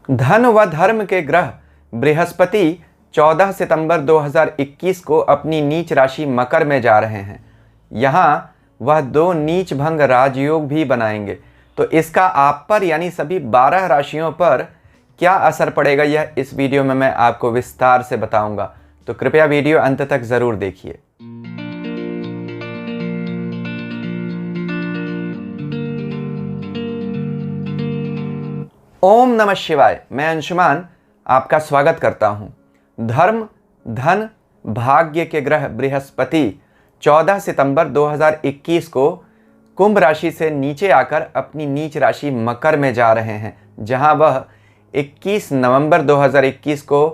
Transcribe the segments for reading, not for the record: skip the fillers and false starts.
धन व धर्म के ग्रह बृहस्पति 14 सितंबर 2021 को अपनी नीच राशि मकर में जा रहे हैं। यहाँ वह दो नीच भंग राजयोग भी बनाएंगे। तो इसका आप पर यानी सभी 12 राशियों पर क्या असर पड़ेगा, यह इस वीडियो में मैं आपको विस्तार से बताऊंगा। तो कृपया वीडियो अंत तक जरूर देखिए। ओम नमः शिवाय। मैं अंशुमान आपका स्वागत करता हूं। धर्म, धन, भाग्य के ग्रह बृहस्पति 14 सितंबर 2021 को कुंभ राशि से नीचे आकर अपनी नीच राशि मकर में जा रहे हैं, जहां वह 21 नवंबर 2021 को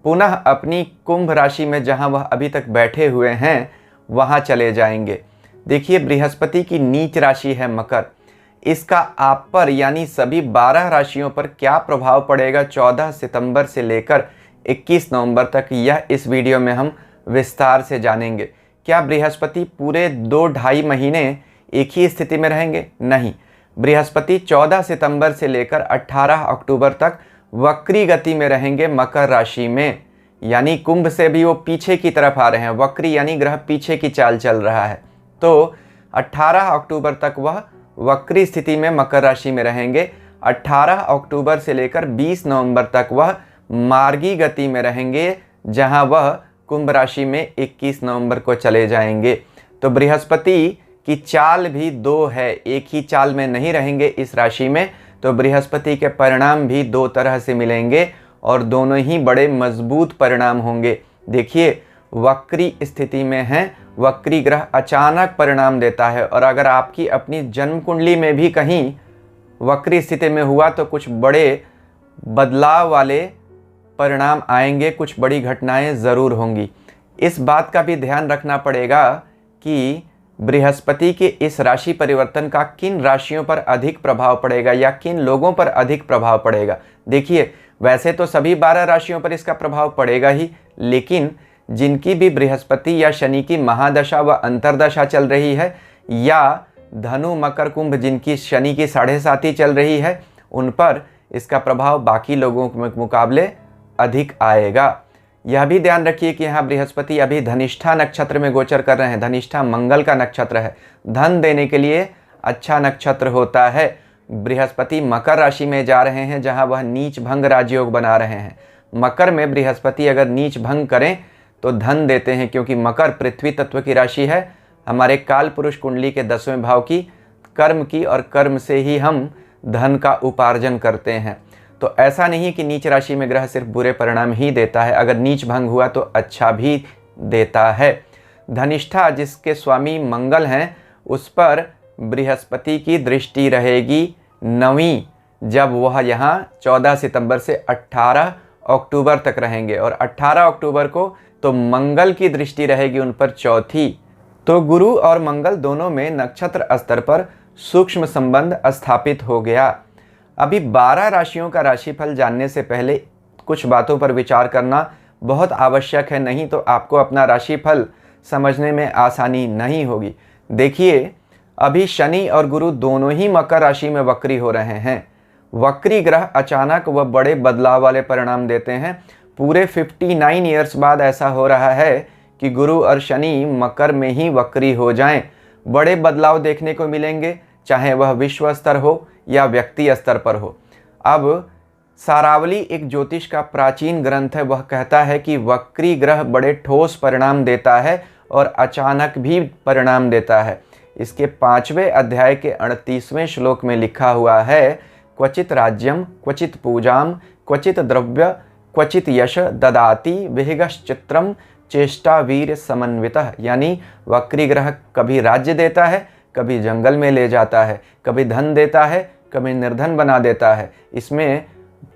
पुनः अपनी कुंभ राशि में, जहां वह अभी तक बैठे हुए हैं, वहां चले जाएंगे। देखिए, बृहस्पति की नीच राशि है मकर। इसका आप पर यानी सभी 12 राशियों पर क्या प्रभाव पड़ेगा 14 सितंबर से लेकर 21 नवंबर तक, यह इस वीडियो में हम विस्तार से जानेंगे। क्या बृहस्पति पूरे 2-2.5 महीने एक ही स्थिति में रहेंगे? नहीं। बृहस्पति 14 सितंबर से लेकर 18 अक्टूबर तक वक्री गति में रहेंगे मकर राशि में, यानी कुंभ से भी वो पीछे की तरफ आ रहे हैं। वक्री यानी ग्रह पीछे की चाल चल रहा है। तो 18 अक्टूबर तक वह वक्री स्थिति में मकर राशि में रहेंगे। 18 अक्टूबर से लेकर 20 नवंबर तक वह मार्गी गति में रहेंगे, जहां वह कुंभ राशि में 21 नवंबर को चले जाएंगे। तो बृहस्पति की चाल भी दो है, एक ही चाल में नहीं रहेंगे इस राशि में। तो बृहस्पति के परिणाम भी दो तरह से मिलेंगे और दोनों ही बड़े मजबूत परिणाम होंगे। देखिए, वक्री स्थिति में है, वक्री ग्रह अचानक परिणाम देता है, और अगर आपकी अपनी जन्म कुंडली में भी कहीं वक्री स्थिति में हुआ तो कुछ बड़े बदलाव वाले परिणाम आएंगे, कुछ बड़ी घटनाएं ज़रूर होंगी। इस बात का भी ध्यान रखना पड़ेगा कि बृहस्पति के इस राशि परिवर्तन का किन राशियों पर अधिक प्रभाव पड़ेगा या किन लोगों पर अधिक प्रभाव पड़ेगा। देखिए, वैसे तो सभी 12 राशियों पर इसका प्रभाव पड़ेगा ही, लेकिन जिनकी भी बृहस्पति या शनि की महादशा व अंतरदशा चल रही है, या धनु मकर कुंभ जिनकी शनि की 7.5 चल रही है, उन पर इसका प्रभाव बाकी लोगों के मुकाबले अधिक आएगा। यह भी ध्यान रखिए कि यहाँ बृहस्पति अभी धनिष्ठा नक्षत्र में गोचर कर रहे हैं। धनिष्ठा मंगल का नक्षत्र है, धन देने के लिए अच्छा नक्षत्र होता है। बृहस्पति मकर राशि में जा रहे हैं, जहाँ वह नीच भंग राजयोग बना रहे हैं। मकर में बृहस्पति अगर नीच भंग करें तो धन देते हैं, क्योंकि मकर पृथ्वी तत्व की राशि है, हमारे काल पुरुष कुंडली के 10वें भाव की, कर्म की, और कर्म से ही हम धन का उपार्जन करते हैं। तो ऐसा नहीं कि नीच राशि में ग्रह सिर्फ बुरे परिणाम ही देता है, अगर नीच भंग हुआ तो अच्छा भी देता है। धनिष्ठा जिसके स्वामी मंगल हैं, उस पर बृहस्पति की दृष्टि रहेगी 9वीं, जब वह यहाँ 14 सितंबर से 18 अक्टूबर तक रहेंगे, और 18 अक्टूबर को तो मंगल की दृष्टि रहेगी उन पर 4थी। तो गुरु और मंगल दोनों में नक्षत्र स्तर पर सूक्ष्म संबंध स्थापित हो गया। अभी 12 राशियों का राशिफल जानने से पहले कुछ बातों पर विचार करना बहुत आवश्यक है, नहीं तो आपको अपना राशिफल समझने में आसानी नहीं होगी। देखिए, अभी शनि और गुरु दोनों ही मकर राशि में वक्री हो रहे हैं। वक्री ग्रह अचानक व बड़े बदलाव वाले परिणाम देते हैं। पूरे 59 ईयर्स बाद ऐसा हो रहा है कि गुरु और शनि मकर में ही वक्री हो जाएं। बड़े बदलाव देखने को मिलेंगे, चाहे वह विश्व स्तर हो या व्यक्ति स्तर पर हो। अब सारावली एक ज्योतिष का प्राचीन ग्रंथ है, वह कहता है कि वक्री ग्रह बड़े ठोस परिणाम देता है और अचानक भी परिणाम देता है। इसके 5वें अध्याय के 38वें श्लोक में लिखा हुआ है, क्वचित राज्यम क्वचित पूजाम क्वचित द्रव्य क्वचित यश ददाति विहिगश्चित्रम चेष्टा वीर समन्वितः। यानी वक्री ग्रह कभी राज्य देता है, कभी जंगल में ले जाता है, कभी धन देता है, कभी निर्धन बना देता है। इसमें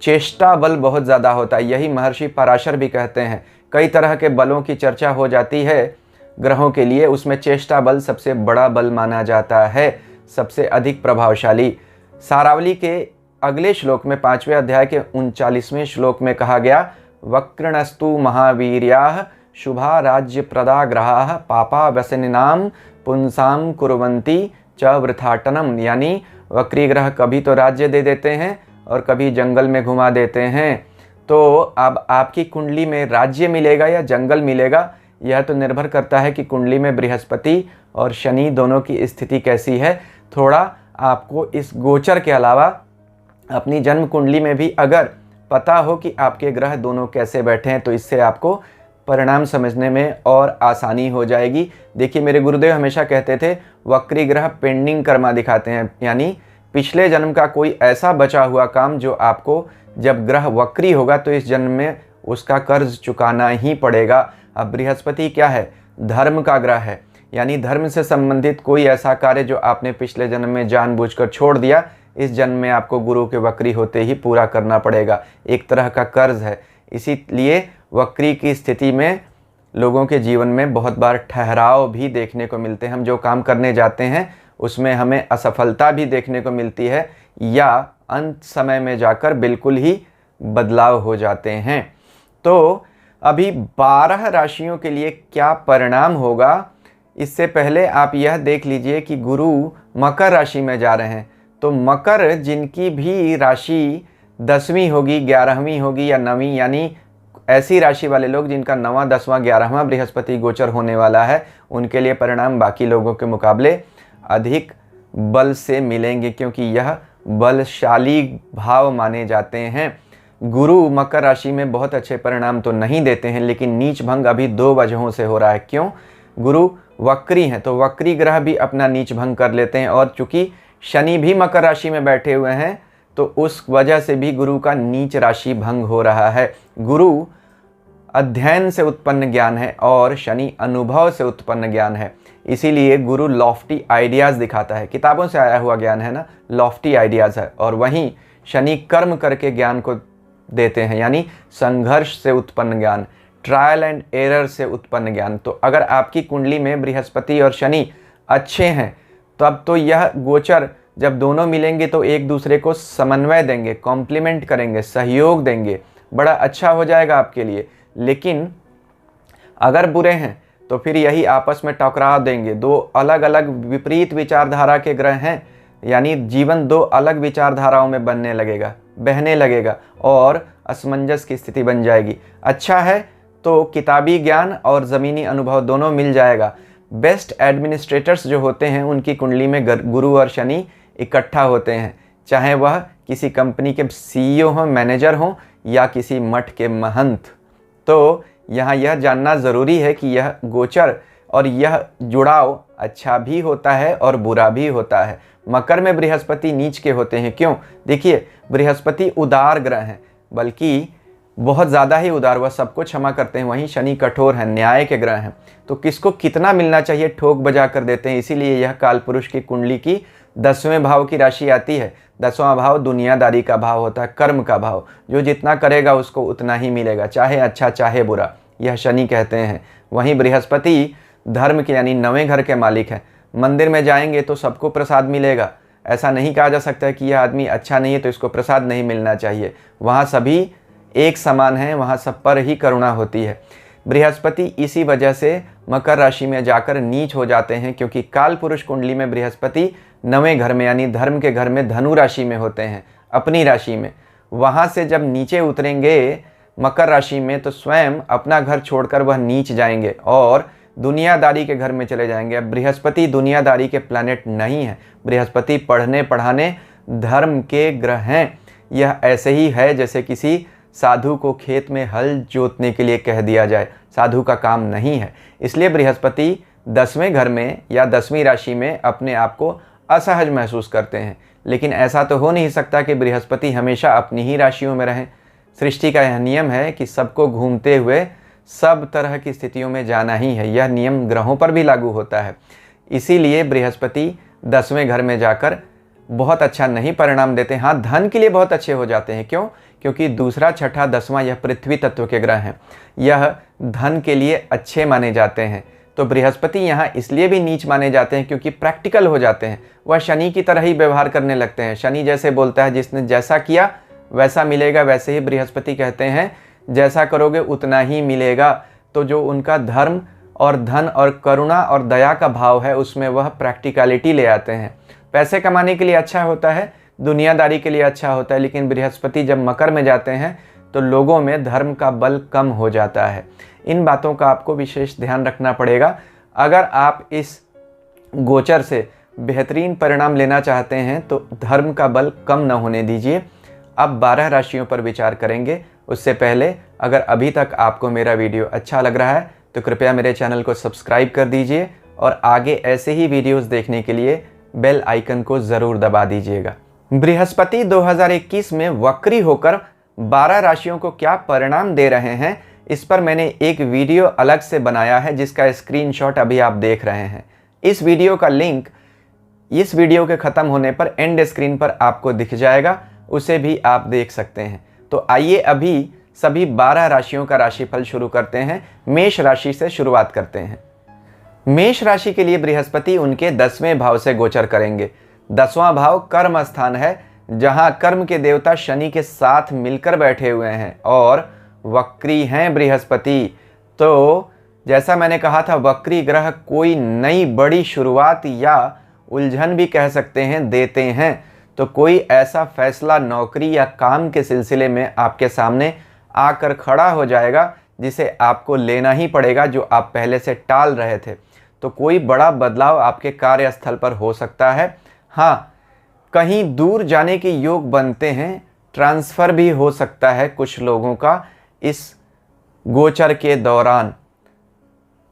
चेष्टा बल बहुत ज़्यादा होता है। यही महर्षि पराशर भी कहते हैं। कई तरह के बलों की चर्चा हो जाती है ग्रहों के लिए, उसमें चेष्टा बल सबसे बड़ा बल माना जाता है, सबसे अधिक प्रभावशाली। सारावली के अगले श्लोक में 5वें अध्याय के 39वें श्लोक में कहा गया, वक्रणस्तु महावीर्याः शुभा राज्य प्रदा ग्रहाः पापा व्यसनिनाम पुंसाम कुर्वन्ति च वृथाटनम। यानी वक्री ग्रह कभी तो राज्य दे देते हैं और कभी जंगल में घुमा देते हैं। तो अब आपकी कुंडली में राज्य मिलेगा या जंगल मिलेगा, यह तो निर्भर करता है कि कुंडली में बृहस्पति और शनि दोनों की स्थिति कैसी है। थोड़ा आपको इस गोचर के अलावा अपनी जन्म कुंडली में भी अगर पता हो कि आपके ग्रह दोनों कैसे बैठे हैं, तो इससे आपको परिणाम समझने में और आसानी हो जाएगी। देखिए, मेरे गुरुदेव हमेशा कहते थे वक्री ग्रह पेंडिंग कर्मा दिखाते हैं, यानी पिछले जन्म का कोई ऐसा बचा हुआ काम जो आपको जब ग्रह वक्री होगा तो इस जन्म में उसका कर्ज चुकाना ही पड़ेगा। अब बृहस्पति क्या है? धर्म का ग्रह है, यानी धर्म से संबंधित कोई ऐसा कार्य जो आपने पिछले जन्म में जानबूझकर छोड़ दिया, इस जन्म में आपको गुरु के वक्री होते ही पूरा करना पड़ेगा। एक तरह का कर्ज है। इसीलिए वक्री की स्थिति में लोगों के जीवन में बहुत बार ठहराव भी देखने को मिलते हैं। हम जो काम करने जाते हैं उसमें हमें असफलता भी देखने को मिलती है, या अंत समय में जाकर बिल्कुल ही बदलाव हो जाते हैं। तो अभी 12 राशियों के लिए क्या परिणाम होगा, इससे पहले आप यह देख लीजिए कि गुरु मकर राशि में जा रहे हैं। तो मकर जिनकी भी राशि 10वीं होगी, 11वीं होगी या 9वीं, यानी ऐसी राशि वाले लोग जिनका 9वां, 10वां, 11वां बृहस्पति गोचर होने वाला है, उनके लिए परिणाम बाकी लोगों के मुकाबले अधिक बल से मिलेंगे, क्योंकि यह बलशाली भाव माने जाते हैं। गुरु मकर राशि में बहुत अच्छे परिणाम तो नहीं देते हैं, लेकिन नीच भंग अभी 2 वजहों से हो रहा है। क्यों? गुरु वक्री हैं, तो वक्री ग्रह भी अपना नीच भंग कर लेते हैं, और चूंकि शनि भी मकर राशि में बैठे हुए हैं तो उस वजह से भी गुरु का नीच राशि भंग हो रहा है। गुरु अध्ययन से उत्पन्न ज्ञान है और शनि अनुभव से उत्पन्न ज्ञान है, इसीलिए गुरु लॉफ्टी आइडियाज़ दिखाता है। किताबों से आया हुआ ज्ञान है ना, लॉफ्टी आइडियाज़ है। और वहीं शनि कर्म करके ज्ञान को देते हैं, यानी संघर्ष से उत्पन्न ज्ञान, ट्रायल एंड एरर से उत्पन्न ज्ञान। तो अगर आपकी कुंडली में बृहस्पति और शनि अच्छे हैं, तब तो यह गोचर जब दोनों मिलेंगे तो एक दूसरे को समन्वय देंगे, कॉम्प्लीमेंट करेंगे, सहयोग देंगे, बड़ा अच्छा हो जाएगा आपके लिए। लेकिन अगर बुरे हैं तो फिर यही आपस में टकराव देंगे। 2 अलग अलग विपरीत विचारधारा के ग्रह हैं, यानी जीवन 2 अलग विचारधाराओं में बनने लगेगा, बहने लगेगा और असमंजस की स्थिति बन जाएगी। अच्छा है तो किताबी ज्ञान और ज़मीनी अनुभव दोनों मिल जाएगा। बेस्ट एडमिनिस्ट्रेटर्स जो होते हैं उनकी कुंडली में गुरु और शनि इकट्ठा होते हैं, चाहे वह किसी कंपनी के CEO हों, मैनेजर हों या किसी मठ के महंत। तो यहाँ यह जानना ज़रूरी है कि यह गोचर और यह जुड़ाव अच्छा भी होता है और बुरा भी होता है। मकर में बृहस्पति नीच के होते हैं। क्यों? देखिए, बृहस्पति उदार ग्रह हैं, बल्कि बहुत ज़्यादा ही उदार, वह सबको क्षमा करते हैं। वहीं शनि कठोर हैं, न्याय के ग्रह हैं। तो किसको कितना मिलना चाहिए ठोक बजा कर देते हैं। इसीलिए यह काल पुरुष की कुंडली की 10वें भाव की राशि आती है। 10वां भाव दुनियादारी का भाव होता है, कर्म का भाव। जो जितना करेगा उसको उतना ही मिलेगा, चाहे अच्छा चाहे बुरा, यह शनि कहते हैं। वहीं बृहस्पति धर्म के यानी 9वें घर के मालिक हैं। मंदिर में जाएंगे तो सबको प्रसाद मिलेगा। ऐसा नहीं कहा जा सकता है कि यह आदमी अच्छा नहीं है तो इसको प्रसाद नहीं मिलना चाहिए। वहाँ सभी एक समान हैं, वहाँ सब पर ही करुणा होती है। बृहस्पति इसी वजह से मकर राशि में जाकर नीच हो जाते हैं, क्योंकि काल पुरुष कुंडली में बृहस्पति 9वें घर में यानी धर्म के घर में धनु राशि में होते हैं, अपनी राशि में। वहाँ से जब नीचे उतरेंगे मकर राशि में तो स्वयं अपना घर छोड़कर वह नीच जाएंगे और दुनियादारी के घर में चले जाएंगे। अब बृहस्पति दुनियादारी के प्लैनेट नहीं है, बृहस्पति पढ़ने पढ़ाने धर्म के ग्रह हैं। यह ऐसे ही है जैसे किसी साधु को खेत में हल जोतने के लिए कह दिया जाए, साधु का काम नहीं है। इसलिए बृहस्पति 10वें घर में या 10वीं राशि में अपने आप को असहज महसूस करते हैं। लेकिन ऐसा तो हो नहीं सकता कि बृहस्पति हमेशा अपनी ही राशियों में रहें। सृष्टि का यह नियम है कि सबको घूमते हुए सब तरह की स्थितियों में जाना ही है। यह नियम ग्रहों पर भी लागू होता है। इसीलिए बृहस्पति 10वें घर में जाकर बहुत अच्छा नहीं परिणाम देते। हाँ, धन के लिए बहुत अच्छे हो जाते हैं। क्यों? क्योंकि दूसरा, छठा, 10वां यह पृथ्वी तत्व के ग्रह हैं, यह धन के लिए अच्छे माने जाते हैं। तो बृहस्पति यहाँ इसलिए भी नीच माने जाते हैं क्योंकि प्रैक्टिकल हो जाते हैं। वह शनि की तरह ही व्यवहार करने लगते हैं। शनि जैसे बोलता है, जिसने जैसा किया वैसा मिलेगा, वैसे ही बृहस्पति कहते हैं जैसा करोगे उतना ही मिलेगा। तो जो उनका धर्म और धन और करुणा और दया का भाव है उसमें वह प्रैक्टिकलिटी ले आते हैं। पैसे कमाने के लिए अच्छा होता है दुनियादारी के लिए अच्छा होता है, लेकिन बृहस्पति जब मकर में जाते हैं तो लोगों में धर्म का बल कम हो जाता है। इन बातों का आपको विशेष ध्यान रखना पड़ेगा। अगर आप इस गोचर से बेहतरीन परिणाम लेना चाहते हैं तो धर्म का बल कम न होने दीजिए। अब 12 राशियों पर विचार करेंगे। उससे पहले अगर अभी तक आपको मेरा वीडियो अच्छा लग रहा है तो कृपया मेरे चैनल को सब्सक्राइब कर दीजिए और आगे ऐसे ही वीडियोस देखने के लिए बेल आइकन को ज़रूर दबा दीजिएगा। बृहस्पति 2021 में वक्री होकर 12 राशियों को क्या परिणाम दे रहे हैं, इस पर मैंने एक वीडियो अलग से बनाया है जिसका स्क्रीनशॉट अभी आप देख रहे हैं। इस वीडियो का लिंक इस वीडियो के ख़त्म होने पर एंड स्क्रीन पर आपको दिख जाएगा, उसे भी आप देख सकते हैं। तो आइए अभी सभी 12 राशियों का राशिफल शुरू करते हैं। मेष राशि से शुरुआत करते हैं। मेष राशि के लिए बृहस्पति उनके 10वें भाव से गोचर करेंगे। 10वां भाव कर्म स्थान है, जहां कर्म के देवता शनि के साथ मिलकर बैठे हुए हैं और वक्री हैं बृहस्पति। तो जैसा मैंने कहा था, वक्री ग्रह कोई नई बड़ी शुरुआत या उलझन भी कह सकते हैं देते हैं। तो कोई ऐसा फैसला नौकरी या काम के सिलसिले में आपके सामने आकर खड़ा हो जाएगा जिसे आपको लेना ही पड़ेगा, जो आप पहले से टाल रहे थे। तो कोई बड़ा बदलाव आपके कार्यस्थल पर हो सकता है। हाँ, कहीं दूर जाने के योग बनते हैं। ट्रांसफ़र भी हो सकता है कुछ लोगों का इस गोचर के दौरान।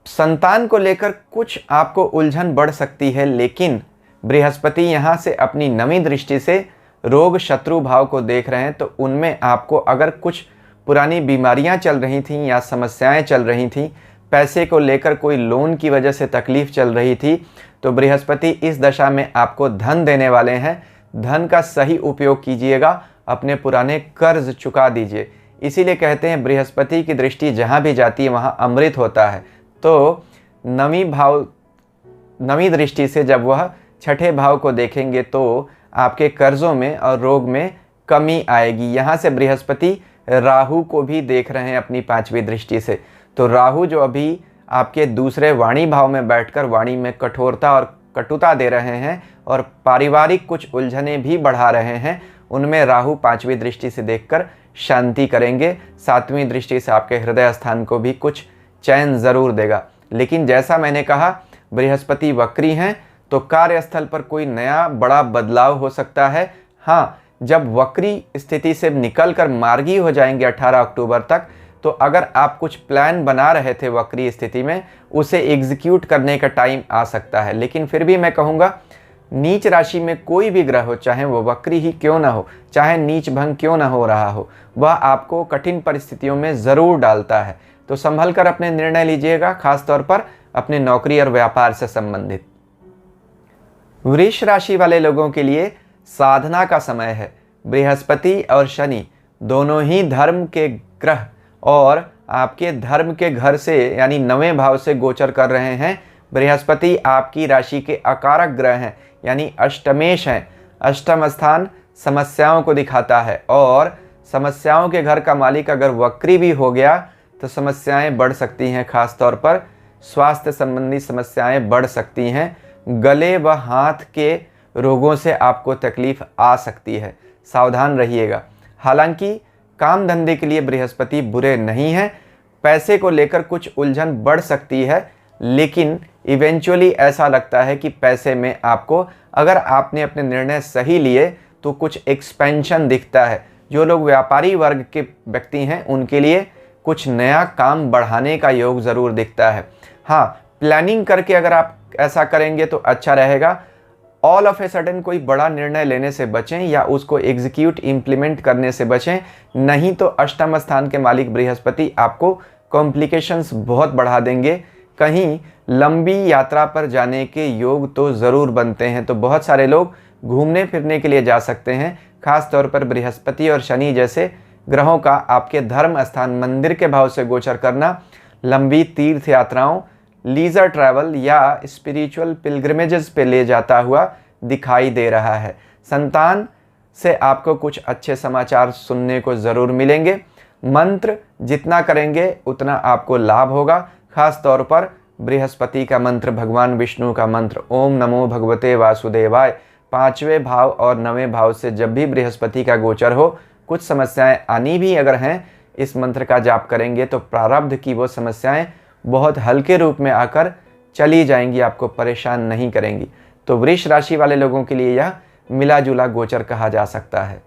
संतान को लेकर कुछ आपको उलझन बढ़ सकती है, लेकिन बृहस्पति यहाँ से अपनी नवी दृष्टि से रोग शत्रु भाव को देख रहे हैं। तो उनमें आपको अगर कुछ पुरानी बीमारियां चल रही थीं या समस्याएं चल रही थीं, पैसे को लेकर कोई लोन की वजह से तकलीफ चल रही थी, तो बृहस्पति इस दशा में आपको धन देने वाले हैं। धन का सही उपयोग कीजिएगा, अपने पुराने कर्ज चुका दीजिए। इसीलिए कहते हैं बृहस्पति की दृष्टि जहाँ भी जाती है वहाँ अमृत होता है। तो नवी दृष्टि से जब वह छठे भाव को देखेंगे तो आपके कर्जों में और रोग में कमी आएगी। यहाँ से बृहस्पति राहु को भी देख रहे हैं अपनी 5वीं दृष्टि से। तो राहु जो अभी आपके दूसरे वाणी भाव में बैठकर वाणी में कठोरता और कटुता दे रहे हैं और पारिवारिक कुछ उलझने भी बढ़ा रहे हैं, उनमें राहु 5वीं दृष्टि से देखकर शांति करेंगे। 7वीं दृष्टि से आपके हृदय स्थान को भी कुछ चैन ज़रूर देगा। लेकिन जैसा मैंने कहा, बृहस्पति वक्री हैं तो कार्यस्थल पर कोई नया बड़ा बदलाव हो सकता है। हाँ, जब वक्री स्थिति से निकलकर मार्गी हो जाएंगे 18 अक्टूबर तक, तो अगर आप कुछ प्लान बना रहे थे वक्री स्थिति में, उसे एग्जीक्यूट करने का टाइम आ सकता है। लेकिन फिर भी मैं कहूँगा, नीच राशि में कोई भी ग्रह हो, चाहे वो वक्री ही क्यों ना हो, चाहे नीच भंग क्यों ना हो रहा हो, वह आपको कठिन परिस्थितियों में ज़रूर डालता है। तो संभल कर अपने निर्णय लीजिएगा, खासतौर पर अपने नौकरी और व्यापार से संबंधित। वृष राशि वाले लोगों के लिए साधना का समय है। बृहस्पति और शनि दोनों ही धर्म के ग्रह और आपके धर्म के घर से यानी 9वें भाव से गोचर कर रहे हैं। बृहस्पति आपकी राशि के अकारक ग्रह हैं, यानी अष्टमेश हैं। अष्टम स्थान समस्याओं को दिखाता है और समस्याओं के घर का मालिक अगर वक्री भी हो गया तो समस्याएं बढ़ सकती हैं। खास तौर पर स्वास्थ्य संबंधी समस्याएं बढ़ सकती हैं। गले व हाथ के रोगों से आपको तकलीफ आ सकती है, सावधान रहिएगा। हालांकि काम धंधे के लिए बृहस्पति बुरे नहीं हैं। पैसे को लेकर कुछ उलझन बढ़ सकती है, लेकिन इवेंचुअली ऐसा लगता है कि पैसे में आपको, अगर आपने अपने निर्णय सही लिए तो कुछ एक्सपेंशन दिखता है। जो लोग व्यापारी वर्ग के व्यक्ति हैं उनके लिए कुछ नया काम बढ़ाने का योग ज़रूर दिखता है। हाँ, प्लानिंग करके अगर आप ऐसा करेंगे तो अच्छा रहेगा। ऑल ऑफ ए सडन कोई बड़ा निर्णय लेने से बचें या उसको एग्जीक्यूट इम्प्लीमेंट करने से बचें, नहीं तो अष्टम स्थान के मालिक बृहस्पति आपको कॉम्प्लिकेशंस बहुत बढ़ा देंगे। कहीं लंबी यात्रा पर जाने के योग तो ज़रूर बनते हैं। तो बहुत सारे लोग घूमने फिरने के लिए जा सकते हैं। खास तौर पर बृहस्पति और शनि जैसे ग्रहों का आपके धर्म स्थान मंदिर के भाव से गोचर करना लंबी तीर्थ यात्राओं, लीजर ट्रैवल या स्पिरिचुअल पिलग्रिमेजेस पे ले जाता हुआ दिखाई दे रहा है। संतान से आपको कुछ अच्छे समाचार सुनने को ज़रूर मिलेंगे। मंत्र जितना करेंगे उतना आपको लाभ होगा। खास तौर पर बृहस्पति का मंत्र, भगवान विष्णु का मंत्र ओम नमो भगवते वासुदेवाय 5वें भाव और 9वें भाव से जब भी बृहस्पति का गोचर हो, कुछ समस्याएं आनी भी अगर हैं, इस मंत्र का जाप करेंगे तो प्रारब्ध की वो समस्याएं बहुत हल्के रूप में आकर चली जाएंगी, आपको परेशान नहीं करेंगी। तो वृष राशि वाले लोगों के लिए यह मिला जुला गोचर कहा जा सकता है।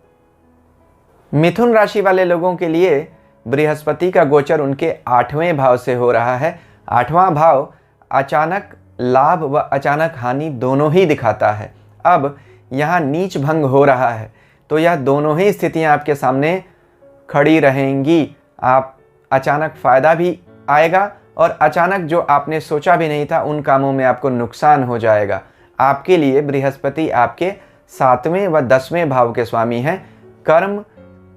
मिथुन राशि वाले लोगों के लिए बृहस्पति का गोचर उनके 8वें भाव से हो रहा है। 8वां भाव अचानक लाभ व अचानक हानि दोनों ही दिखाता है। अब यहाँ नीच भंग हो रहा है, तो यह दोनों ही स्थितियाँ आपके सामने खड़ी रहेंगी। आप अचानक फ़ायदा भी आएगा और अचानक जो आपने सोचा भी नहीं था उन कामों में आपको नुकसान हो जाएगा। आपके लिए बृहस्पति आपके 7वें व 10वें भाव के स्वामी हैं। कर्म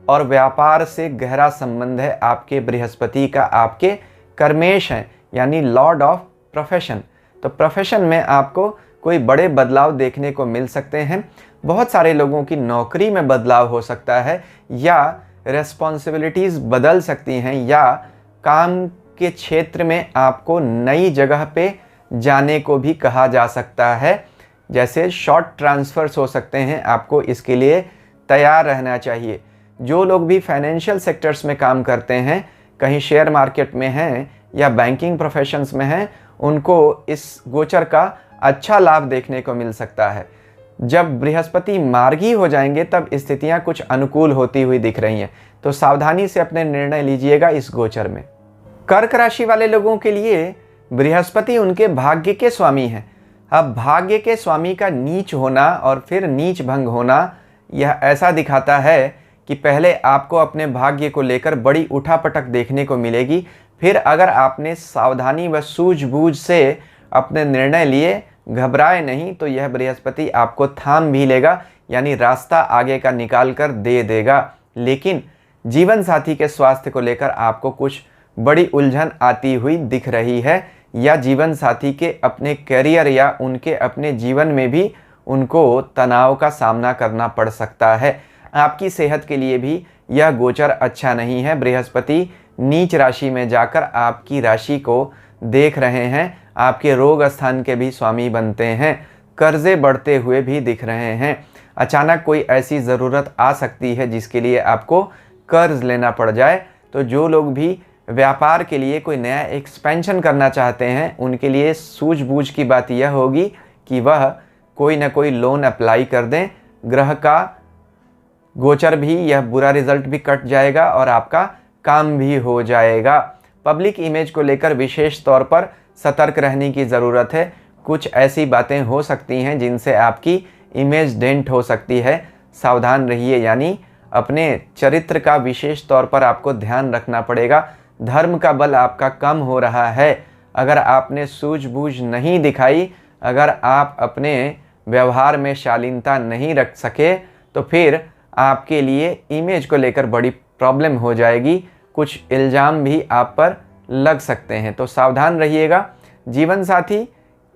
और व्यापार से गहरा संबंध है आपके बृहस्पति का, आपके कर्मेश हैं, यानी लॉर्ड ऑफ प्रोफेशन। तो प्रोफेशन में आपको कोई बड़े बदलाव देखने को मिल सकते हैं। बहुत सारे लोगों की नौकरी में बदलाव हो सकता है, या रेस्पॉन्सिबिलिटीज़ बदल सकती हैं, या काम के क्षेत्र में आपको नई जगह पे जाने को भी कहा जा सकता है। जैसे शॉर्ट ट्रांसफ़र्स हो सकते हैं, आपको इसके लिए तैयार रहना चाहिए। जो लोग भी फाइनेंशियल सेक्टर्स में काम करते हैं, कहीं शेयर मार्केट में हैं या बैंकिंग प्रोफेशंस में हैं, उनको इस गोचर का अच्छा लाभ देखने को मिल सकता है। जब बृहस्पति मार्गी हो जाएंगे तब स्थितियां कुछ अनुकूल होती हुई दिख रही हैं, तो सावधानी से अपने निर्णय लीजिएगा इस गोचर में। कर्क राशि वाले लोगों के लिए बृहस्पति उनके भाग्य के स्वामी हैं। अब भाग्य के स्वामी का नीच होना और फिर नीच भंग होना, यह ऐसा दिखाता है कि पहले आपको अपने भाग्य को लेकर बड़ी उठापटक देखने को मिलेगी, फिर अगर आपने सावधानी व सूझबूझ से अपने निर्णय लिए, घबराए नहीं, तो यह बृहस्पति आपको थाम भी लेगा, यानी रास्ता आगे का निकाल कर दे देगा। लेकिन जीवन साथी के स्वास्थ्य को लेकर आपको कुछ बड़ी उलझन आती हुई दिख रही है, या जीवन साथी के अपने करियर या उनके अपने जीवन में भी उनको तनाव का सामना करना पड़ सकता है। आपकी सेहत के लिए भी यह गोचर अच्छा नहीं है। बृहस्पति नीच राशि में जाकर आपकी राशि को देख रहे हैं, आपके रोग स्थान के भी स्वामी बनते हैं, कर्जे बढ़ते हुए भी दिख रहे हैं। अचानक कोई ऐसी ज़रूरत आ सकती है जिसके लिए आपको कर्ज लेना पड़ जाए। तो जो लोग भी व्यापार के लिए कोई नया एक्सपेंशन करना चाहते हैं, उनके लिए सूझबूझ की बात यह होगी कि वह कोई ना कोई लोन अप्लाई कर दें। ग्रह का गोचर भी, यह बुरा रिजल्ट भी कट जाएगा और आपका काम भी हो जाएगा। पब्लिक इमेज को लेकर विशेष तौर पर सतर्क रहने की ज़रूरत है। कुछ ऐसी बातें हो सकती हैं जिनसे आपकी इमेज डेंट हो सकती है, सावधान रहिए। यानी अपने चरित्र का विशेष तौर पर आपको ध्यान रखना पड़ेगा। धर्म का बल आपका कम हो रहा है। अगर आपने सूझबूझ नहीं दिखाई, अगर आप अपने व्यवहार में शालीनता नहीं रख सके, तो फिर आपके लिए इमेज को लेकर बड़ी प्रॉब्लम हो जाएगी। कुछ इल्ज़ाम भी आप पर लग सकते हैं, तो सावधान रहिएगा। जीवन साथी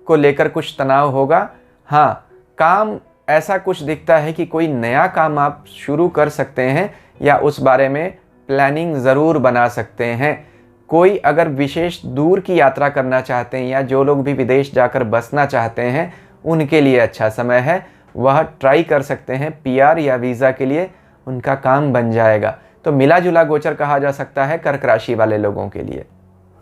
को लेकर कुछ तनाव होगा। हाँ, काम ऐसा कुछ दिखता है कि कोई नया काम आप शुरू कर सकते हैं या उस बारे में प्लानिंग ज़रूर बना सकते हैं। कोई अगर विशेष दूर की यात्रा करना चाहते हैं या जो लोग भी विदेश जाकर बसना चाहते हैं, उनके लिए अच्छा समय है। वह ट्राई कर सकते हैं, पीआर या वीज़ा के लिए उनका काम बन जाएगा। तो मिला जुला गोचर कहा जा सकता है कर्क राशि वाले लोगों के लिए।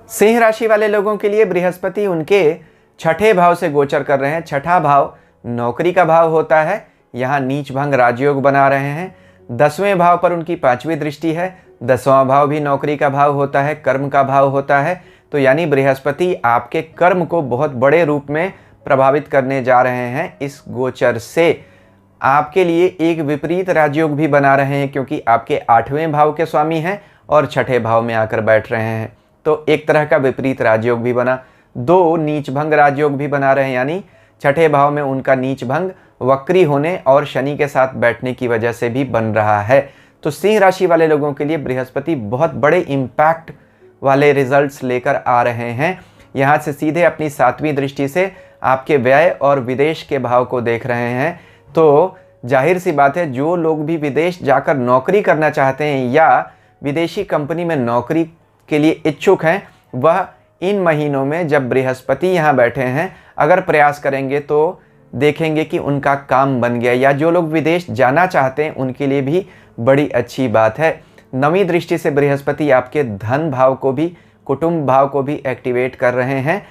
सिंह राशि वाले लोगों के लिए बृहस्पति उनके 6ठे भाव से गोचर कर रहे हैं। 6ठा भाव नौकरी का भाव होता है, यहाँ नीच भंग राजयोग बना रहे हैं। 10वें भाव पर उनकी 5वीं दृष्टि है। 10वां भाव भी नौकरी का भाव होता है, कर्म का भाव होता है। तो यानी बृहस्पति आपके कर्म को बहुत बड़े रूप में प्रभावित करने जा रहे हैं। इस गोचर से आपके लिए एक विपरीत राजयोग भी बना रहे हैं, क्योंकि आपके 8वें भाव के स्वामी हैं और 6ठे भाव में आकर बैठ रहे हैं। तो एक तरह का विपरीत राजयोग भी बना। 2 नीच भंग राजयोग भी बना रहे हैं, यानी 6ठे भाव में उनका नीच भंग वक्री होने और शनि के साथ बैठने की वजह से भी बन रहा है। तो सिंह राशि वाले लोगों के लिए बृहस्पति बहुत बड़े इम्पैक्ट वाले रिजल्ट्स लेकर आ रहे हैं। यहाँ से सीधे अपनी 7वीं दृष्टि से आपके व्यय और विदेश के भाव को देख रहे हैं। तो जाहिर सी बात है, जो लोग भी विदेश जाकर नौकरी करना चाहते हैं या विदेशी कंपनी में नौकरी के लिए इच्छुक हैं, वह इन महीनों में जब बृहस्पति यहाँ बैठे हैं, अगर प्रयास करेंगे तो देखेंगे कि उनका काम बन गया, या जो लोग विदेश जाना चाहते हैं उनके लिए भी बड़ी अच्छी बात है। नवीं दृष्टि से बृहस्पति आपके धन भाव को भी, कुटुंब भाव को भी एक्टिवेट कर रहे हैं,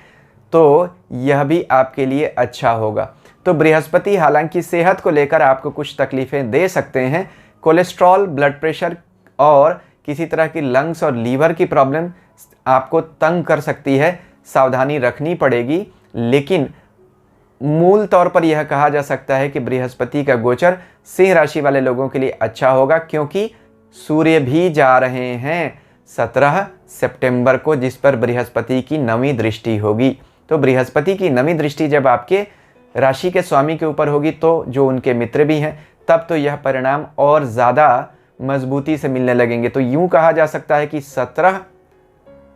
तो यह भी आपके लिए अच्छा होगा। तो बृहस्पति हालांकि सेहत को लेकर आपको कुछ तकलीफ़ें दे सकते हैं। कोलेस्ट्रॉल, ब्लड प्रेशर और किसी तरह की लंग्स और लीवर की प्रॉब्लम आपको तंग कर सकती है, सावधानी रखनी पड़ेगी। लेकिन मूल तौर पर यह कहा जा सकता है कि बृहस्पति का गोचर सिंह राशि वाले लोगों के लिए अच्छा होगा, क्योंकि सूर्य भी जा रहे हैं 17 सितंबर को, जिस पर बृहस्पति की नवीं दृष्टि होगी। तो बृहस्पति की नवीं दृष्टि जब आपके राशि के स्वामी के ऊपर होगी, तो जो उनके मित्र भी हैं, तब तो यह परिणाम और ज़्यादा मजबूती से मिलने लगेंगे। तो यूँ कहा जा सकता है कि 17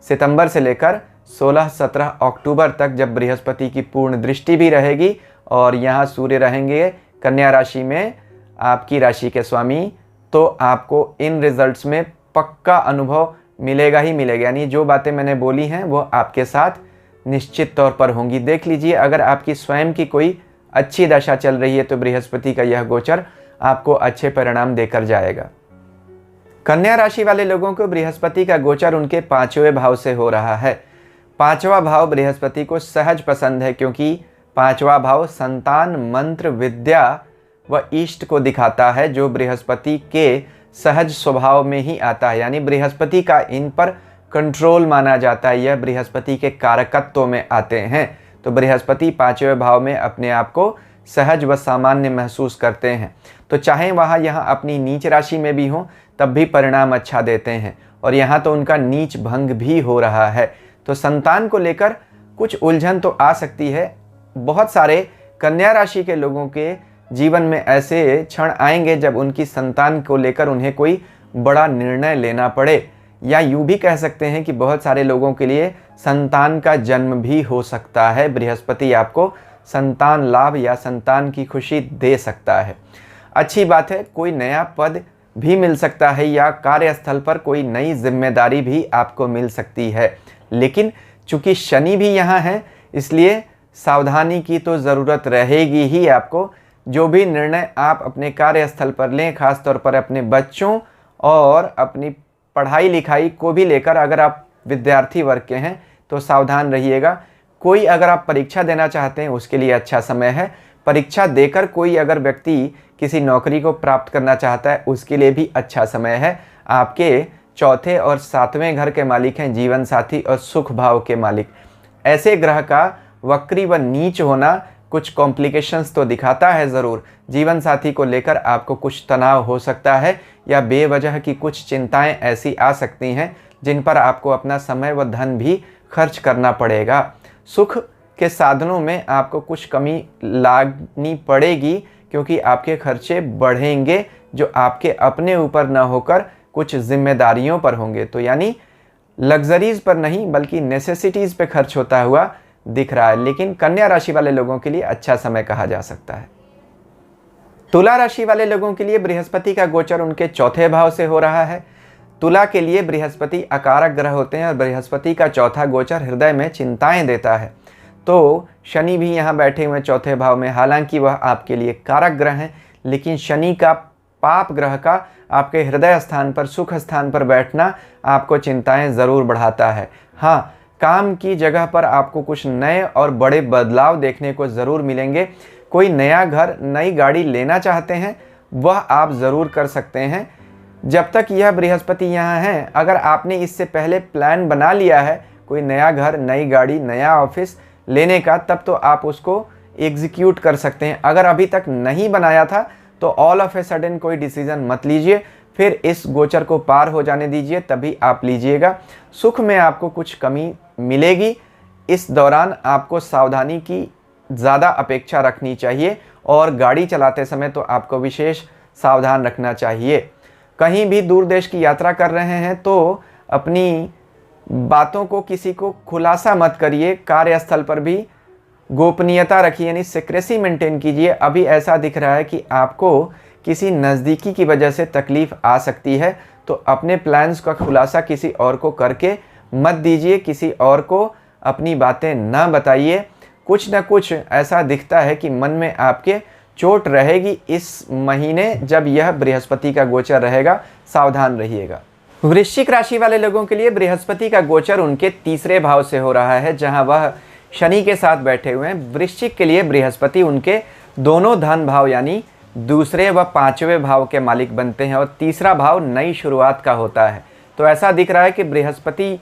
सितंबर से लेकर 16-17 अक्टूबर तक, जब बृहस्पति की पूर्ण दृष्टि भी रहेगी और यहाँ सूर्य रहेंगे कन्या राशि में, आपकी राशि के स्वामी, तो आपको इन रिजल्ट्स में पक्का अनुभव मिलेगा ही मिलेगा। यानी जो बातें मैंने बोली हैं वो आपके साथ निश्चित तौर पर होंगी। देख लीजिए, अगर आपकी स्वयं की कोई अच्छी दशा चल रही है तो बृहस्पति का यह गोचर आपको अच्छे परिणाम देकर जाएगा। कन्या राशि वाले लोगों को बृहस्पति का गोचर उनके 5वें भाव से हो रहा है। 5वां भाव बृहस्पति को सहज पसंद है, क्योंकि 5वां भाव संतान, मंत्र, विद्या व इष्ट को दिखाता है, जो बृहस्पति के सहज स्वभाव में ही आता है। यानी बृहस्पति का इन पर कंट्रोल माना जाता है, यह बृहस्पति के कारकत्व में आते हैं। तो बृहस्पति 5वें भाव में अपने आप को सहज व सामान्य महसूस करते हैं। तो चाहे वहाँ यहाँ अपनी नीच राशि में भी हों, तब भी परिणाम अच्छा देते हैं। और यहाँ तो उनका नीच भंग भी हो रहा है। तो संतान को लेकर कुछ उलझन तो आ सकती है। बहुत सारे कन्या राशि के लोगों के जीवन में ऐसे क्षण आएंगे जब उनकी संतान को लेकर उन्हें कोई बड़ा निर्णय लेना पड़े, या यूँ भी कह सकते हैं कि बहुत सारे लोगों के लिए संतान का जन्म भी हो सकता है। बृहस्पति आपको संतान लाभ या संतान की खुशी दे सकता है। अच्छी बात है, कोई नया पद भी मिल सकता है, या कार्यस्थल पर कोई नई जिम्मेदारी भी आपको मिल सकती है। लेकिन चूंकि शनि भी यहाँ है, इसलिए सावधानी की तो ज़रूरत रहेगी ही आपको। जो भी निर्णय आप अपने कार्यस्थल पर लें, खास तौर पर अपने बच्चों और अपनी पढ़ाई लिखाई को भी लेकर, अगर आप विद्यार्थी वर्ग के हैं तो सावधान रहिएगा। कोई अगर आप परीक्षा देना चाहते हैं उसके लिए अच्छा समय है। परीक्षा देकर कोई अगर व्यक्ति किसी नौकरी को प्राप्त करना चाहता है उसके लिए भी अच्छा समय है। आपके चौथे और 7वें घर के मालिक हैं जीवन साथी और सुख भाव के मालिक। ऐसे ग्रह का वक्री व नीच होना कुछ कॉम्प्लिकेशंस तो दिखाता है ज़रूर। जीवन साथी को लेकर आपको कुछ तनाव हो सकता है, या बेवजह की कुछ चिंताएं ऐसी आ सकती हैं जिन पर आपको अपना समय व धन भी खर्च करना पड़ेगा। सुख के साधनों में आपको कुछ कमी लागनी पड़ेगी, क्योंकि आपके खर्चे बढ़ेंगे जो आपके अपने ऊपर न होकर कुछ जिम्मेदारियों पर होंगे। तो यानी लग्जरीज पर नहीं बल्कि नेसेसिटीज़ पे खर्च होता हुआ दिख रहा है। लेकिन कन्या राशि वाले लोगों के लिए अच्छा समय कहा जा सकता है। तुला राशि वाले लोगों के लिए बृहस्पति का गोचर उनके चौथे भाव से हो रहा है। तुला के लिए बृहस्पति अकारक ग्रह होते हैं और बृहस्पति का चौथा गोचर हृदय में चिंताएं देता है। तो शनि भी यहाँ बैठे हुए चौथे भाव में, हालांकि वह आपके लिए कारक ग्रह हैं, लेकिन शनि का पाप ग्रह का आपके हृदय स्थान पर, सुख स्थान पर बैठना आपको चिंताएं ज़रूर बढ़ाता है। हाँ, काम की जगह पर आपको कुछ नए और बड़े बदलाव देखने को ज़रूर मिलेंगे। कोई नया घर, नई गाड़ी लेना चाहते हैं वह आप ज़रूर कर सकते हैं। जब तक यह बृहस्पति यहाँ है, अगर आपने इससे पहले प्लान बना लिया है कोई नया घर, नई गाड़ी, नया ऑफिस लेने का, तब तो आप उसको एग्जीक्यूट कर सकते हैं। अगर अभी तक नहीं बनाया था तो ऑल ऑफ ए सडन कोई डिसीज़न मत लीजिए, फिर इस गोचर को पार हो जाने दीजिए, तभी आप लीजिएगा। सुख में आपको कुछ कमी मिलेगी। इस दौरान आपको सावधानी की ज़्यादा अपेक्षा रखनी चाहिए, और गाड़ी चलाते समय तो आपको विशेष सावधान रखना चाहिए। कहीं भी दूर देश की यात्रा कर रहे हैं तो अपनी बातों को किसी को खुलासा मत करिए। कार्यस्थल पर भी गोपनीयता रखिए, यानी सीक्रेसी मेंटेन कीजिए। अभी ऐसा दिख रहा है कि आपको किसी नज़दीकी की वजह से तकलीफ़ आ सकती है, तो अपने प्लान्स का खुलासा किसी और को करके मत दीजिए, किसी और को अपनी बातें ना बताइए। कुछ न कुछ ऐसा दिखता है कि मन में आपके चोट रहेगी इस महीने जब यह बृहस्पति का गोचर रहेगा, सावधान रहिएगा। वृश्चिक राशि वाले लोगों के लिए बृहस्पति का गोचर उनके तीसरे भाव से हो रहा है, जहां वह शनि के साथ बैठे हुए हैं। वृश्चिक के लिए बृहस्पति उनके दोनों धन भाव यानी दूसरे व पांचवें भाव के मालिक बनते हैं और तीसरा भाव नई शुरुआत का होता है। तो ऐसा दिख रहा है कि बृहस्पति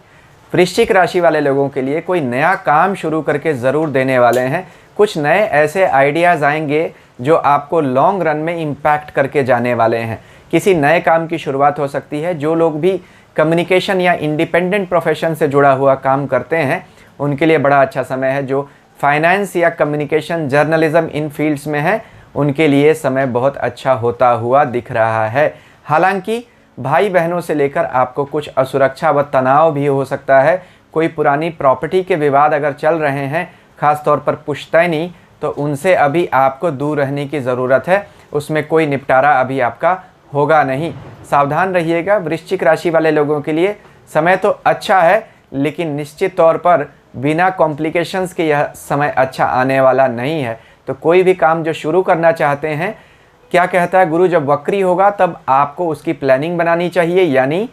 वृश्चिक राशि वाले लोगों के लिए कोई नया काम शुरू करके ज़रूर देने वाले हैं। कुछ नए ऐसे आइडियाज़ आएंगे जो आपको लॉन्ग रन में इम्पैक्ट करके जाने वाले हैं। किसी नए काम की शुरुआत हो सकती है। जो लोग भी कम्युनिकेशन या इंडिपेंडेंट प्रोफेशन से जुड़ा हुआ काम करते हैं उनके लिए बड़ा अच्छा समय है। जो फाइनेंस या कम्युनिकेशन जर्नलिज्म इन फील्ड्स में है उनके लिए समय बहुत अच्छा होता हुआ दिख रहा है। हालांकि भाई बहनों से लेकर आपको कुछ असुरक्षा व तनाव भी हो सकता है। कोई पुरानी प्रॉपर्टी के विवाद अगर चल रहे हैं, ख़ास तौर पर पुश्तैनी, तो उनसे अभी आपको दूर रहने की ज़रूरत है। उसमें कोई निपटारा अभी आपका होगा नहीं। सावधान रहिएगा। वृश्चिक राशि वाले लोगों के लिए समय तो अच्छा है, लेकिन निश्चित तौर पर बिना कॉम्प्लिकेशंस के यह समय अच्छा आने वाला नहीं है। तो कोई भी काम जो शुरू करना चाहते हैं, क्या कहता है गुरु, जब वक्री होगा तब आपको उसकी प्लानिंग बनानी चाहिए। यानी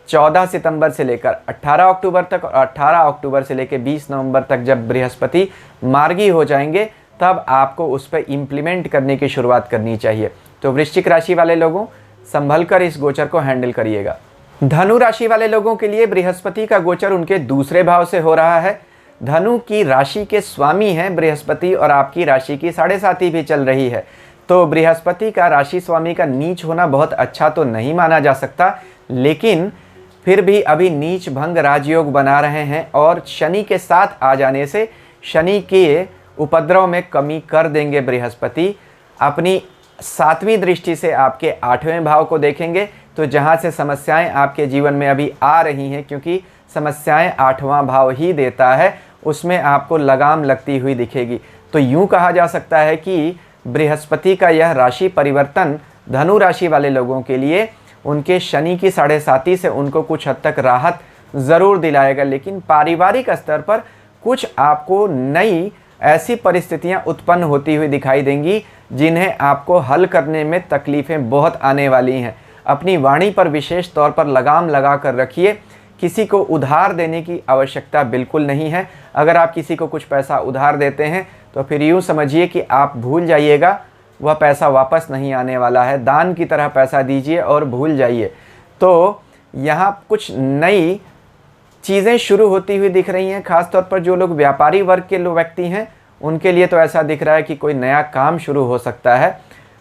14 सितंबर से लेकर 18 अक्टूबर तक और 18 अक्टूबर से लेकर 20 नवंबर तक जब बृहस्पति मार्गी हो जाएंगे तब आपको उस पर इम्प्लीमेंट करने की शुरुआत करनी चाहिए। तो वृश्चिक राशि वाले लोगों, संभल कर इस गोचर को हैंडल करिएगा। धनु राशि वाले लोगों के लिए बृहस्पति का गोचर उनके दूसरे भाव से हो रहा है। धनु की राशि के स्वामी हैं बृहस्पति और आपकी राशि की 7.5 भी चल रही है। तो बृहस्पति का राशि स्वामी का नीच होना बहुत अच्छा तो नहीं माना जा सकता, लेकिन फिर भी अभी नीच भंग राजयोग बना रहे हैं और शनि के साथ आ जाने से शनि के उपद्रव में कमी कर देंगे। बृहस्पति अपनी 7वीं दृष्टि से आपके 8वें भाव को देखेंगे। तो जहां से समस्याएं आपके जीवन में अभी आ रही हैं, क्योंकि समस्याएं 8वां भाव ही देता है, उसमें आपको लगाम लगती हुई दिखेगी। तो यूं कहा जा सकता है कि बृहस्पति का यह राशि परिवर्तन धनु राशि वाले लोगों के लिए उनके शनि की 7.5 से उनको कुछ हद तक राहत ज़रूर दिलाएगा। लेकिन पारिवारिक स्तर पर कुछ आपको नई ऐसी परिस्थितियां उत्पन्न होती हुई दिखाई देंगी जिन्हें आपको हल करने में तकलीफ़ें बहुत आने वाली हैं। अपनी वाणी पर विशेष तौर पर लगाम लगा कर रखिए। किसी को उधार देने की आवश्यकता बिल्कुल नहीं है। अगर आप किसी को कुछ पैसा उधार देते हैं तो फिर यूँ समझिए कि आप भूल जाइएगा, वह पैसा वापस नहीं आने वाला है। दान की तरह पैसा दीजिए और भूल जाइए। तो यहाँ कुछ नई चीज़ें शुरू होती हुई दिख रही हैं। खास तौर पर जो लोग व्यापारी वर्ग के व्यक्ति हैं उनके लिए तो ऐसा दिख रहा है कि कोई नया काम शुरू हो सकता है।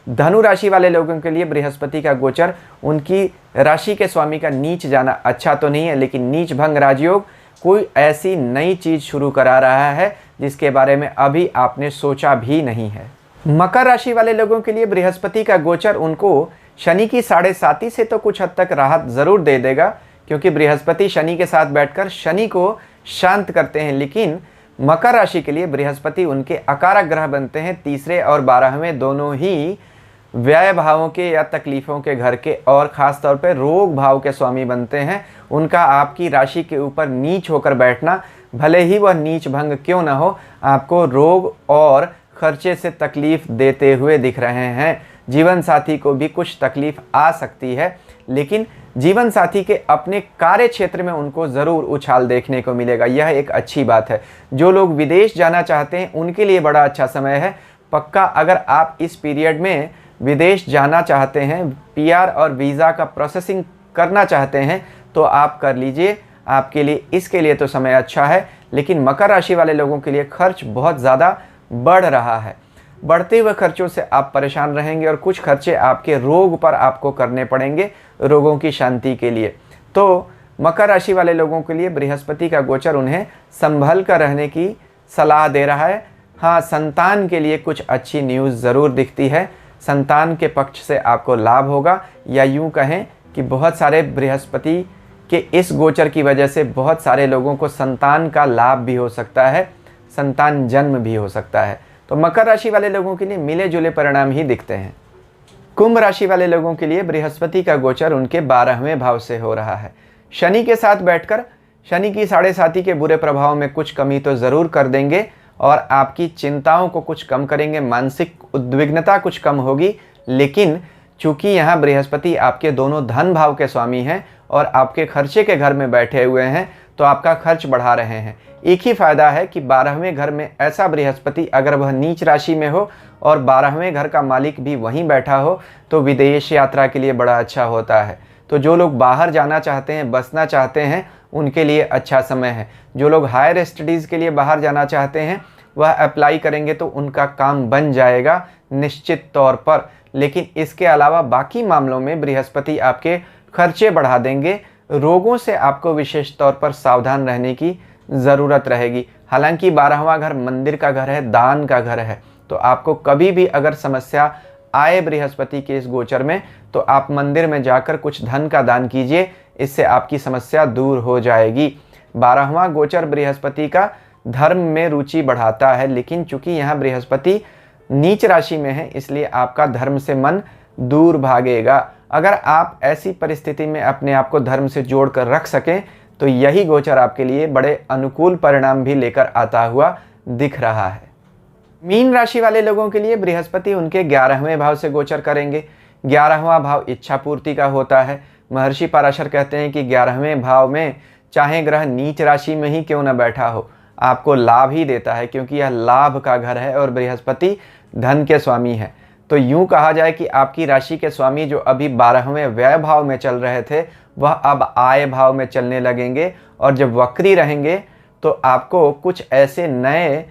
धनु राशि वाले लोगों के लिए बृहस्पति का गोचर उनकी राशि के स्वामी का नीच जाना अच्छा तो नहीं है, लेकिन नीच भंग राजयोग कोई ऐसी नई चीज़ शुरू करा रहा है जिसके बारे में अभी आपने सोचा भी नहीं है। मकर राशि वाले लोगों के लिए बृहस्पति का गोचर उनको शनि की 7.5 से तो कुछ हद तक राहत ज़रूर दे देगा, क्योंकि बृहस्पति शनि के साथ बैठकर शनि को शांत करते हैं। लेकिन मकर राशि के लिए बृहस्पति उनके अकारक ग्रह बनते हैं। तीसरे और 12वें दोनों ही व्यय भावों के या तकलीफ़ों के घर के और ख़ास तौर पर रोग भाव के स्वामी बनते हैं। उनका आपकी राशि के ऊपर नीच होकर बैठना, भले ही वह नीच भंग क्यों ना हो, आपको रोग और खर्चे से तकलीफ़ देते हुए दिख रहे हैं। जीवन साथी को भी कुछ तकलीफ़ आ सकती है, लेकिन जीवन साथी के अपने कार्य क्षेत्र में उनको ज़रूर उछाल देखने को मिलेगा। यह एक अच्छी बात है। जो लोग विदेश जाना चाहते हैं उनके लिए बड़ा अच्छा समय है। पक्का अगर आप इस पीरियड में विदेश जाना चाहते हैं, पीआर और वीज़ा का प्रोसेसिंग करना चाहते हैं, तो आप कर लीजिए। आपके लिए इसके लिए तो समय अच्छा है। लेकिन मकर राशि वाले लोगों के लिए खर्च बहुत ज़्यादा बढ़ रहा है। बढ़ते हुए खर्चों से आप परेशान रहेंगे और कुछ खर्चे आपके रोग पर आपको करने पड़ेंगे, रोगों की शांति के लिए। तो मकर राशि वाले लोगों के लिए बृहस्पति का गोचर उन्हें संभल कर रहने की सलाह दे रहा है। हाँ, संतान के लिए कुछ अच्छी न्यूज़ ज़रूर दिखती है। संतान के पक्ष से आपको लाभ होगा, या यूँ कहें कि बहुत सारे बृहस्पति के इस गोचर की वजह से बहुत सारे लोगों को संतान का लाभ भी हो सकता है, संतान जन्म भी हो सकता है। तो मकर राशि वाले लोगों के लिए मिले जुले परिणाम ही दिखते हैं। कुंभ राशि वाले लोगों के लिए बृहस्पति का गोचर उनके 12वें भाव से हो रहा है। शनि के साथ बैठकर शनि की 7.5 के बुरे प्रभाव में कुछ कमी तो ज़रूर कर देंगे और आपकी चिंताओं को कुछ कम करेंगे, मानसिक उद्विग्नता कुछ कम होगी। लेकिन चूंकि यहाँ बृहस्पति आपके दोनों धन भाव के स्वामी हैं और आपके खर्चे के घर में बैठे हुए हैं, तो आपका खर्च बढ़ा रहे हैं। एक ही फायदा है कि 12वें घर में ऐसा बृहस्पति अगर वह नीच राशि में हो और 12वें घर का मालिक भी वहीं बैठा हो तो विदेश यात्रा के लिए बड़ा अच्छा होता है। तो जो लोग बाहर जाना चाहते हैं, बसना चाहते हैं, उनके लिए अच्छा समय है। जो लोग हायर स्टडीज़ के लिए बाहर जाना चाहते हैं वह अप्लाई करेंगे तो उनका काम बन जाएगा निश्चित तौर पर। लेकिन इसके अलावा बाकी मामलों में बृहस्पति आपके खर्चे बढ़ा देंगे। रोगों से आपको विशेष तौर पर सावधान रहने की ज़रूरत रहेगी। हालांकि 12वां घर मंदिर का घर है, दान का घर है, तो आपको कभी भी अगर समस्या आए बृहस्पति के इस गोचर में तो आप मंदिर में जाकर कुछ धन का दान कीजिए, इससे आपकी समस्या दूर हो जाएगी। 12वां गोचर बृहस्पति का धर्म में रुचि बढ़ाता है, लेकिन चूंकि यहाँ बृहस्पति नीच राशि में है इसलिए आपका धर्म से मन दूर भागेगा। अगर आप ऐसी परिस्थिति में अपने आप को धर्म से जोड़कर रख सकें तो यही गोचर आपके लिए बड़े अनुकूल परिणाम भी लेकर आता हुआ दिख रहा है। मीन राशि वाले लोगों के लिए बृहस्पति उनके 11वें भाव से गोचर करेंगे। 11वां भाव इच्छा पूर्ति का होता है। महर्षि पराशर कहते हैं कि 11वें भाव में चाहे ग्रह नीच राशि में ही क्यों न बैठा हो, आपको लाभ ही देता है, क्योंकि यह लाभ का घर है और बृहस्पति धन के स्वामी है। तो यूं कहा जाए कि आपकी राशि के स्वामी जो अभी 12वें व्यय भाव में चल रहे थे वह अब आय भाव में चलने लगेंगे, और जब वक्री रहेंगे तो आपको कुछ ऐसे नए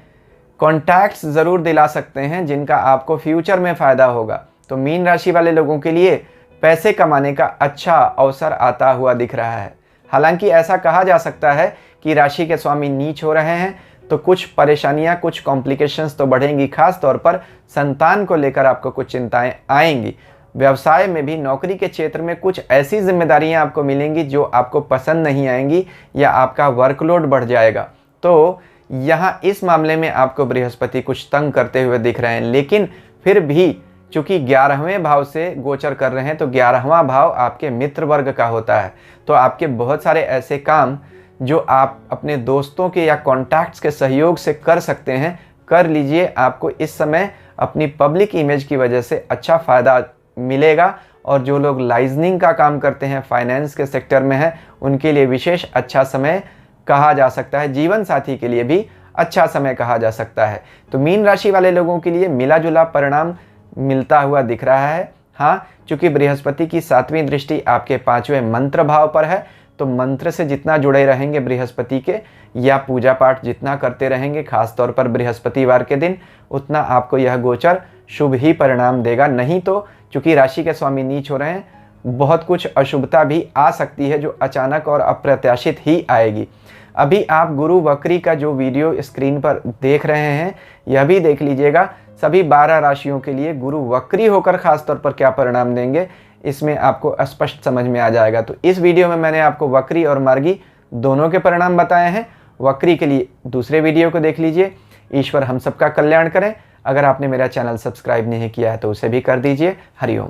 कॉन्टैक्ट्स ज़रूर दिला सकते हैं जिनका आपको फ्यूचर में फ़ायदा होगा। तो मीन राशि वाले लोगों के लिए पैसे कमाने का अच्छा अवसर आता हुआ दिख रहा है। हालांकि ऐसा कहा जा सकता है कि राशि के स्वामी नीच हो रहे हैं तो कुछ परेशानियां, कुछ कॉम्प्लिकेशंस तो बढ़ेंगी। खास तौर पर संतान को लेकर आपको कुछ चिंताएं आएंगी। व्यवसाय में भी, नौकरी के क्षेत्र में कुछ ऐसी जिम्मेदारियां आपको मिलेंगी जो आपको पसंद नहीं आएंगी या आपका वर्कलोड बढ़ जाएगा। तो यहाँ इस मामले में आपको बृहस्पति कुछ तंग करते हुए दिख रहे हैं। लेकिन फिर भी चूंकि 11वें भाव से गोचर कर रहे हैं तो 11वां भाव आपके मित्र वर्ग का होता है। तो आपके बहुत सारे ऐसे काम जो आप अपने दोस्तों के या कॉन्टैक्ट्स के सहयोग से कर सकते हैं, कर लीजिए। आपको इस समय अपनी पब्लिक इमेज की वजह से अच्छा फ़ायदा मिलेगा। और जो लोग लाइजनिंग का काम करते हैं, फाइनेंस के सेक्टर में हैं, उनके लिए विशेष अच्छा समय कहा जा सकता है। जीवन साथी के लिए भी अच्छा समय कहा जा सकता है। तो मीन राशि वाले लोगों के लिए मिला जुला परिणाम मिलता हुआ दिख रहा है। हाँ, चूंकि बृहस्पति की 7वीं दृष्टि आपके 5वें मंत्र भाव पर है, तो मंत्र से जितना जुड़े रहेंगे बृहस्पति के, या पूजा पाठ जितना करते रहेंगे खासतौर पर बृहस्पतिवार के दिन, उतना आपको यह गोचर शुभ ही परिणाम देगा। नहीं तो चूंकि राशि के स्वामी नीच हो रहे हैं, बहुत कुछ अशुभता भी आ सकती है जो अचानक और अप्रत्याशित ही आएगी। अभी आप गुरु वक्री का जो वीडियो स्क्रीन पर देख रहे हैं यह भी देख लीजिएगा। सभी 12 राशियों के लिए गुरु वक्री होकर खासतौर पर क्या परिणाम देंगे, इसमें आपको स्पष्ट समझ में आ जाएगा। तो इस वीडियो में मैंने आपको वक्री और मार्गी दोनों के परिणाम बताए हैं। वक्री के लिए दूसरे वीडियो को देख लीजिए। ईश्वर हम सबका कल्याण करें। अगर आपने मेरा चैनल सब्सक्राइब नहीं किया है तो उसे भी कर दीजिए। हरिओम।